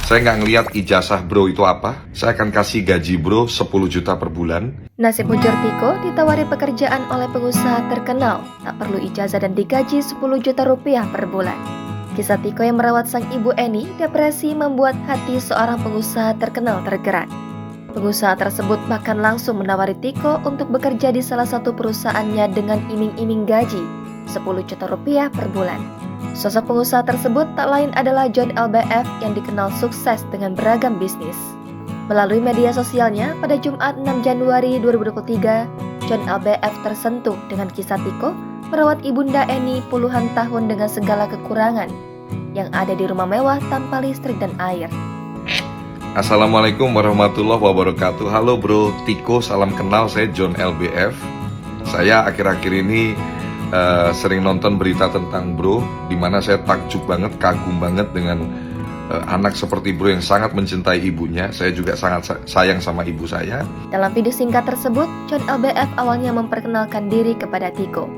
Saya nggak ngeliat ijazah bro itu apa. Saya akan kasih gaji bro 10 juta per bulan. Nasib bujur Tiko ditawari pekerjaan oleh pengusaha terkenal. Tak perlu ijazah dan digaji 10 juta rupiah per bulan. Kisah Tiko yang merawat sang ibu Eni depresi membuat hati seorang pengusaha terkenal tergerak. Pengusaha tersebut bahkan langsung menawari Tiko untuk bekerja di salah satu perusahaannya dengan iming-iming gaji 10 juta rupiah per bulan. Sosok pengusaha tersebut tak lain adalah John LBF yang dikenal sukses dengan beragam bisnis. Melalui media sosialnya pada Jumat 6 Januari 2023, John LBF tersentuh dengan kisah Tiko merawat ibunda Eni puluhan tahun dengan segala kekurangan yang ada di rumah mewah tanpa listrik dan air. Assalamualaikum warahmatullahi wabarakatuh. Halo bro Tiko, salam kenal, saya John LBF. Saya akhir-akhir ini sering nonton berita tentang bro, dimana saya takjub banget, kagum banget dengan anak seperti bro yang sangat mencintai ibunya. Saya juga sangat sayang sama ibu saya. Dalam video singkat tersebut, John LBF awalnya memperkenalkan diri kepada Tiko.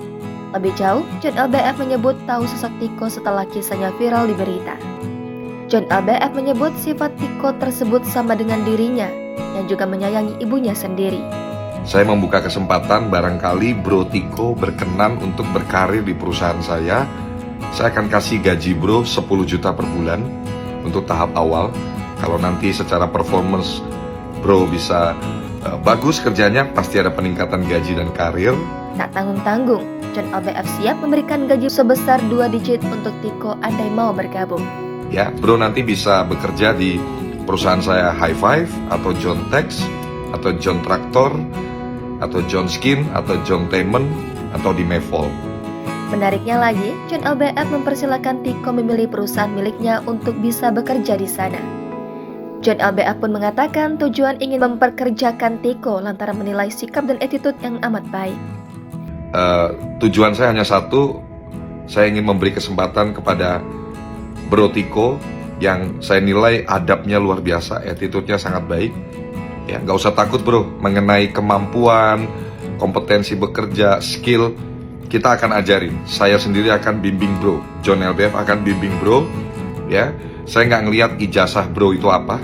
Lebih jauh, John LBF menyebut tahu sosok Tiko setelah kisahnya viral di berita. John LBF menyebut sifat Tiko tersebut sama dengan dirinya, yang juga menyayangi ibunya sendiri. Saya membuka kesempatan barangkali bro Tiko berkenan untuk berkarir di perusahaan saya. Saya akan kasih gaji bro 10 juta per bulan untuk tahap awal. Kalau nanti secara performance bro bisa bagus kerjanya, pasti ada peningkatan gaji dan karir. Tak tanggung-tanggung, John LBF siap memberikan gaji sebesar 2 digit untuk Tiko andai mau bergabung. Ya, bro nanti bisa bekerja di perusahaan saya High Five, atau John Tex, atau John Traktor, atau John Skin, atau John Tainment, atau di Mevol. Menariknya lagi, John LBF mempersilahkan Tiko memilih perusahaan miliknya untuk bisa bekerja di sana. John LBF pun mengatakan tujuan ingin memperkerjakan Tiko lantaran menilai sikap dan attitude yang amat baik. Tujuan saya hanya satu, saya ingin memberi kesempatan kepada bro Tiko yang saya nilai adabnya luar biasa, attitude-nya sangat baik. Ya, nggak usah takut bro, mengenai kemampuan, kompetensi bekerja, skill, kita akan ajarin. Saya sendiri akan bimbing bro, John LBF akan bimbing bro. Ya, saya nggak ngeliat ijazah bro itu apa,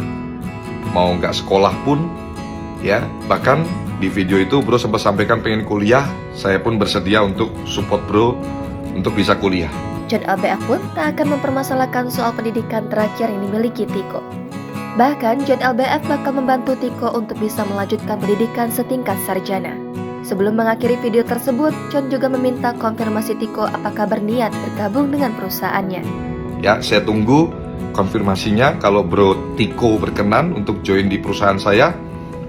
mau nggak sekolah pun. Ya, bahkan di video itu bro sempat sampaikan pengen kuliah, saya pun bersedia untuk support bro untuk bisa kuliah. John LBF pun tak akan mempermasalahkan soal pendidikan terakhir yang dimiliki Tiko. Bahkan John LBF bakal membantu Tiko untuk bisa melanjutkan pendidikan setingkat sarjana. Sebelum mengakhiri video tersebut, John juga meminta konfirmasi Tiko apakah berniat bergabung dengan perusahaannya. Ya, saya tunggu konfirmasinya. Kalau bro Tiko berkenan untuk join di perusahaan saya,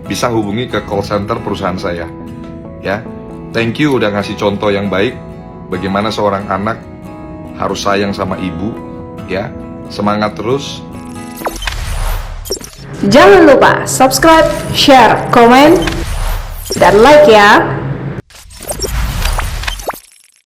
bisa hubungi ke call center perusahaan saya. Ya, thank you udah ngasih contoh yang baik bagaimana seorang anak harus sayang sama ibu. Ya, semangat terus. Jangan lupa subscribe, share, komen, dan like ya.